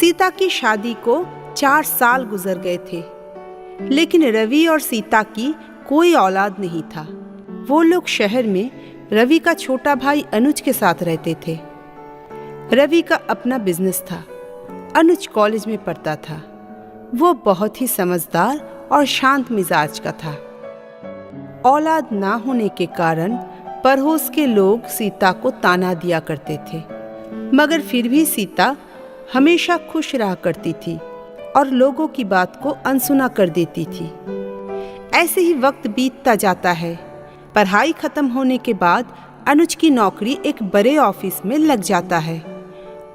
सीता की शादी को 4 साल गुजर गए थे, लेकिन रवि और सीता की कोई औलाद नहीं था। वो लोग शहर में रवि का छोटा भाई अनुज के साथ रहते थे। रवि का अपना बिजनेस था, अनुज कॉलेज में पढ़ता था। वो बहुत ही समझदार और शांत मिजाज का था। औलाद ना होने के कारण पड़ोस के लोग सीता को ताना दिया करते थे, मगर फिर भी सीता हमेशा खुश रहा करती थी और लोगों की बात को अनसुना कर देती थी। ऐसे ही वक्त बीतता जाता है। पढ़ाई खत्म होने के बाद अनुज की नौकरी एक बड़े ऑफिस में लग जाता है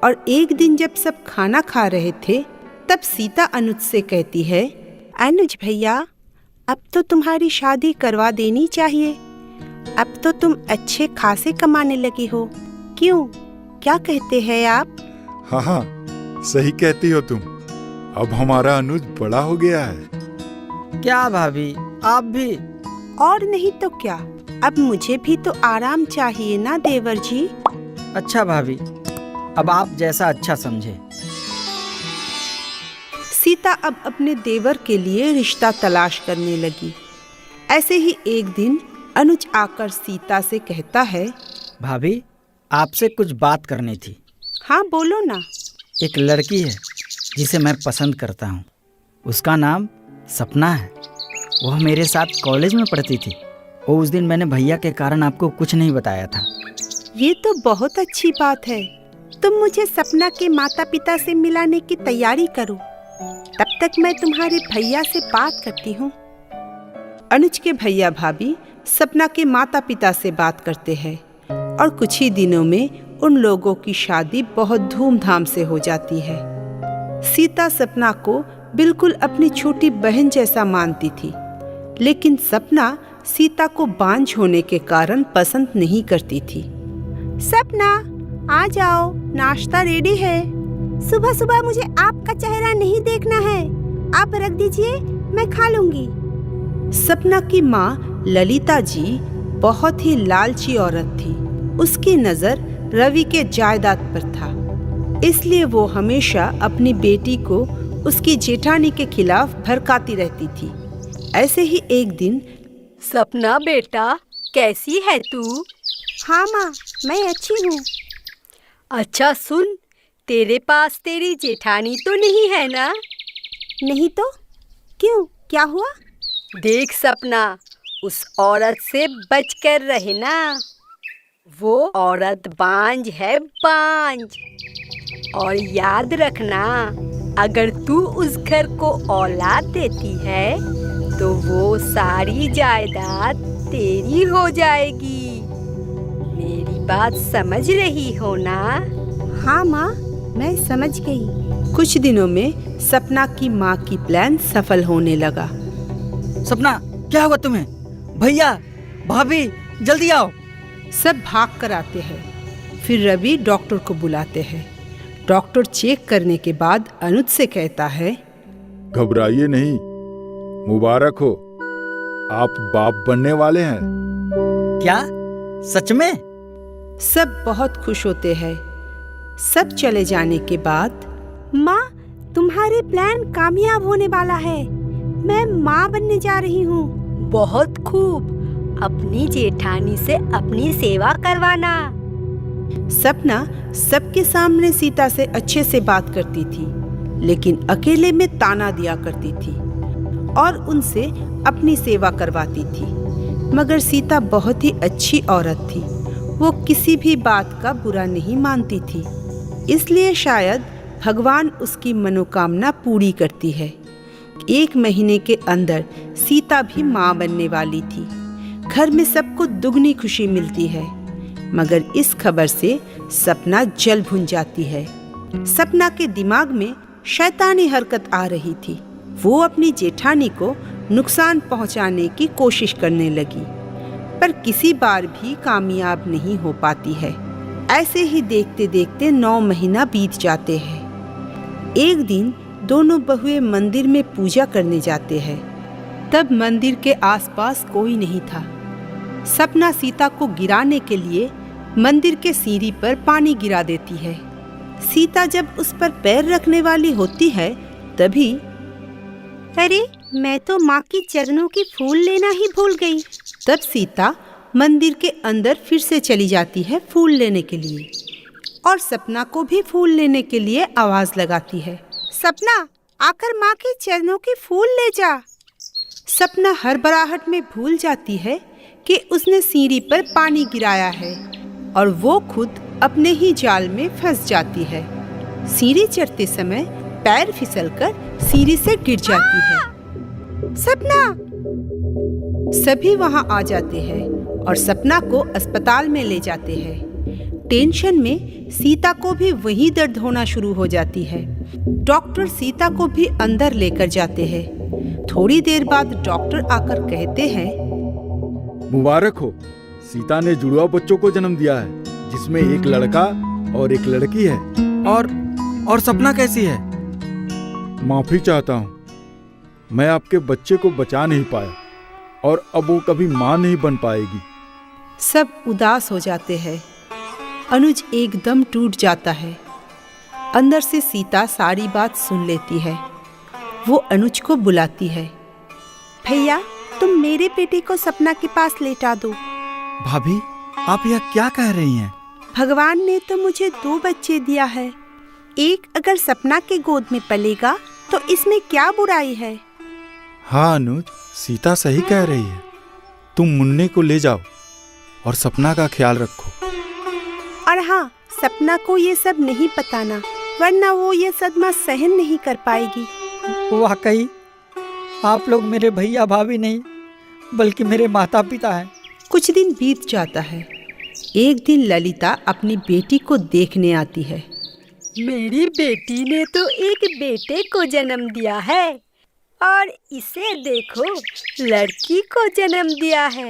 और एक दिन जब सब खाना खा रहे थे, तब सीता अनुज से कहती है, अनुज भैया, अब तो तुम्हारी शादी करवा देनी चाहिए। अब तो तुम अच्छे खासे कमाने लगी हो। क्यों, क्या कहते हैं आप? हाँ, सही कहती हो तुम। अब हमारा अनुज बड़ा हो गया है। क्या भाभी, आप भी? और नहीं तो क्या, अब मुझे भी तो आराम चाहिए ना देवर जी। अच्छा भाभी, अब आप जैसा अच्छा समझे। सीता अब अपने देवर के लिए रिश्ता तलाश करने लगी। ऐसे ही एक दिन अनुज आकर सीता से कहता है, भाभी, आपसे कुछ बात करनी थी। हाँ बोलो ना। एक लड़की है जिसे मैं पसंद करता हूँ। उसका नाम सपना है। वह मेरे साथ कॉलेज में पढ़ती थी। वो उस दिन मैंने भैया के कारण आपको कुछ नहीं बताया था। ये तो बहुत अच्छी बात है। तुम मुझे सपना के माता पिता से मिलाने की तैयारी करो, तब तक मैं तुम्हारे भैया से बात करती हूँ। अनुज के भैया भाभी सपना के माता पिता से बात करते हैं और कुछ ही दिनों में उन लोगों की शादी बहुत धूमधाम से हो जाती है। सीता सपना को बिल्कुल अपनी छोटी बहन जैसा मानती थी, लेकिन सपना सीता को बांझ होने के कारण पसंद नहीं करती थी। सपना, आ जाओ, नाश्ता रेडी है। सुबह सुबह मुझे आपका चेहरा नहीं देखना है। आप रख दीजिए, मैं खा लूंगी। सपना की माँ ललिता जी बहुत ही लालची औरत थी। उसकी नजर रवि के जायदाद पर था, इसलिए वो हमेशा अपनी बेटी को उसकी जेठानी के खिलाफ भड़काती रहती थी। ऐसे ही एक दिन, सपना बेटा, कैसी है तू? हाँ माँ, मैं अच्छी हूँ। अच्छा सुन, तेरे पास तेरी जेठानी तो नहीं है ना? नहीं तो क्यों, क्या हुआ? देख सपना, उस औरत से बचकर रहना। वो औरत बांझ है, बांझ। और याद रखना, अगर तू उस घर को औलाद देती है तो वो सारी जायदाद तेरी हो जाएगी। मेरी बात समझ रही हो ना? हाँ माँ, मैं समझ गई। कुछ दिनों में सपना की माँ की प्लान सफल होने लगा। सपना, क्या हुआ तुम्हें? भैया, भाभी, जल्दी आओ। सब भाग कर आते हैं। फिर रवि डॉक्टर को बुलाते हैं। डॉक्टर चेक करने के बाद अनुज से कहता है, घबराइए नहीं, मुबारक हो, आप बाप बनने वाले हैं। क्या, सच में? सब बहुत खुश होते हैं। सब चले जाने के बाद, माँ, तुम्हारे प्लान कामयाब होने वाला है। मैं माँ बनने जा रही हूँ। बहुत खूब, अपनी जेठानी से अपनी सेवा करवाना। सपना सबके सामने सीता से अच्छे से बात करती थी, लेकिन अकेले में ताना दिया करती थी और उनसे अपनी सेवा करवाती थी। मगर सीता बहुत ही अच्छी औरत थी। वो किसी भी बात का बुरा नहीं मानती थी, इसलिए शायद भगवान उसकी मनोकामना पूरी करती है। 1 महीने के अंदर सीता भी माँ बनने वाली थी। घर में सबको दुगनी खुशी मिलती है, मगर इस खबर से सपना जल भुन जाती है। सपना के दिमाग में शैतानी हरकत आ रही थी। वो अपनी जेठानी को नुकसान पहुंचाने की कोशिश करने लगी, पर किसी बार भी कामयाब नहीं हो पाती है। ऐसे ही देखते देखते 9 महीना बीत जाते हैं। एक दिन दोनों बहुएं मंदिर में पूजा करने जाते हैं। तब मंदिर के आसपास कोई नहीं था। सपना सीता को गिराने के लिए मंदिर के सीढ़ी पर पानी गिरा देती है। सीता जब उस पर पैर रखने वाली होती है तभी अरे, मैं तो माँ के चरणों के फूल लेना ही भूल गई। तब सीता मंदिर के अंदर फिर से चली जाती है फूल लेने के लिए और सपना को भी फूल लेने के लिए आवाज लगाती है। सपना, आकर माँ के चरणों के फूल ले जा। सपना हड़बड़ाहट में भूल जाती है कि उसने सीढ़ी पर पानी गिराया है और वो खुद अपने ही जाल में फंस जाती है। सीढ़ी चढ़ते समय पैर फिसलकर सीढ़ी से गिर जाती है। सपना! सभी वहां आ जाते हैं और सपना को अस्पताल में ले जाते हैं। टेंशन में सीता को भी वही दर्द होना शुरू हो जाती है। डॉक्टर सीता को भी अंदर लेकर जाते हैं। थोड़ी देर बाद डॉक्टर आकर कहते हैं, मुबारक हो, सीता ने जुड़वा बच्चों को जन्म दिया है, जिसमें एक लड़का और एक लड़की है। और सपना कैसी है? माफी चाहता हूँ, मैं आपके बच्चे को बचा नहीं पाया और अब वो कभी माँ नहीं बन पाएगी। सब उदास हो जाते हैं। अनुज एकदम टूट जाता है। अंदर से सीता सारी बात सुन लेती है। वो अनुज को बुलाती है। भैया, तुम मेरे बेटे को सपना के पास लेटा दो। भाभी, आप यह क्या कह रही हैं? भगवान ने तो मुझे 2 बच्चे दिया है। एक अगर सपना के गोद में पलेगा तो इसमें क्या बुराई है? हाँ अनुज, सीता सही कह रही है। तुम मुन्ने को ले जाओ और सपना का ख्याल रखो। और हाँ, सपना को ये सब नहीं बताना, वरना वो ये सदमा सहन नहीं कर पाएगी। वाकई आप लोग मेरे भैया भाभी नहीं बल्कि मेरे माता पिता हैं। कुछ दिन बीत जाता है। एक दिन ललिता अपनी बेटी को देखने आती है। मेरी बेटी ने तो एक बेटे को जन्म दिया है और इसे देखो, लड़की को जन्म दिया है।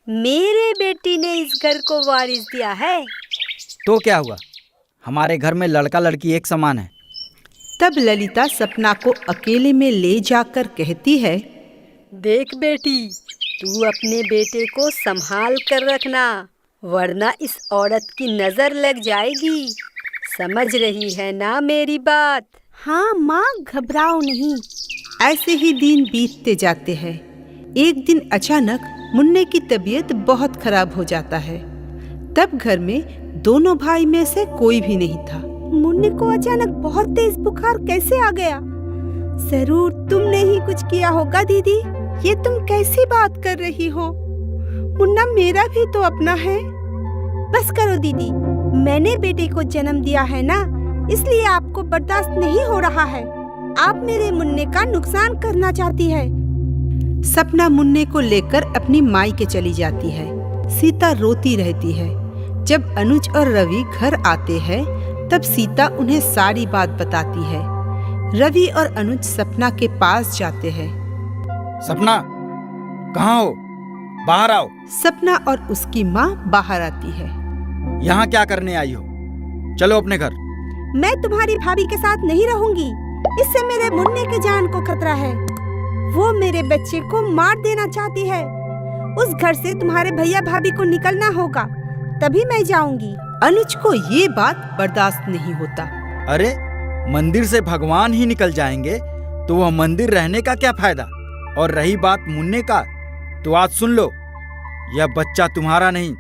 मेरे बेटी ने इस घर को वारिस दिया है। तो क्या हुआ? हमारे घर में लड़का लड़की एक समान है। तब ललिता सपना को अकेले में ले जाकर कहती है, देख बेटी, तू अपने बेटे को संभाल कर रखना, वरना इस औरत की नजर लग जाएगी। समझ रही है ना मेरी बात? हाँ माँ, घबराओ नहीं। ऐसे ही दिन बीतते जाते हैं। एक दिन अचानक मुन्ने की तबीयत बहुत खराब हो जाता है। तब घर में दोनों भाई में से कोई भी नहीं था। मुन्ने को अचानक बहुत तेज बुखार कैसे आ गया? जरूर तुमने ही कुछ किया होगा दीदी। ये तुम कैसी बात कर रही हो? मुन्ना मेरा भी तो अपना है। बस करो दीदी, मैंने बेटे को जन्म दिया है ना, इसलिए आपको बर्दाश्त नहीं हो रहा है। आप मेरे मुन्ने का नुकसान करना चाहती है। सपना मुन्ने को लेकर अपनी माई के चली जाती है। सीता रोती रहती है। जब अनुज और रवि घर आते हैं तब सीता उन्हें सारी बात बताती है। रवि और अनुज सपना के पास जाते हैं। सपना, कहाँ हो? बाहर आओ। सपना और उसकी माँ बाहर आती है। यहाँ क्या करने आई हो? चलो अपने घर। मैं तुम्हारी भाभी के साथ नहीं रहूंगी। इससे मेरे मुन्ने के जान को खतरा है। वो मेरे बच्चे को मार देना चाहती है। उस घर से तुम्हारे भैया भाभी को निकलना होगा, तभी मैं जाऊंगी। अनुज को ये बात बर्दाश्त नहीं होता। अरे, मंदिर से भगवान ही निकल जाएंगे तो वह मंदिर रहने का क्या फायदा? और रही बात मुन्ने का, तो आज सुन लो, यह बच्चा तुम्हारा नहीं,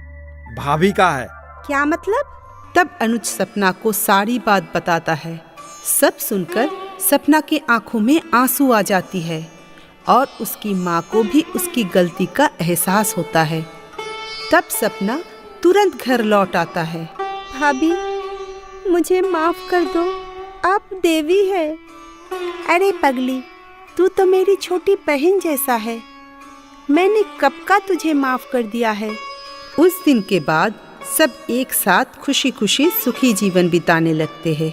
भाभी का है। क्या मतलब? तब अनुज सपना को सारी बात बताता है। सब सुनकर सपना के आंखों में आंसू आ जाती है और उसकी माँ को भी उसकी गलती का एहसास होता है। तब सपना तुरंत घर लौट आता है। भाभी, मुझे माफ कर दो, आप देवी है। अरे पगली, तू तो मेरी छोटी बहन जैसा है। मैंने कब का तुझे माफ कर दिया है। उस दिन के बाद सब एक साथ खुशी खुशी सुखी जीवन बिताने लगते हैं।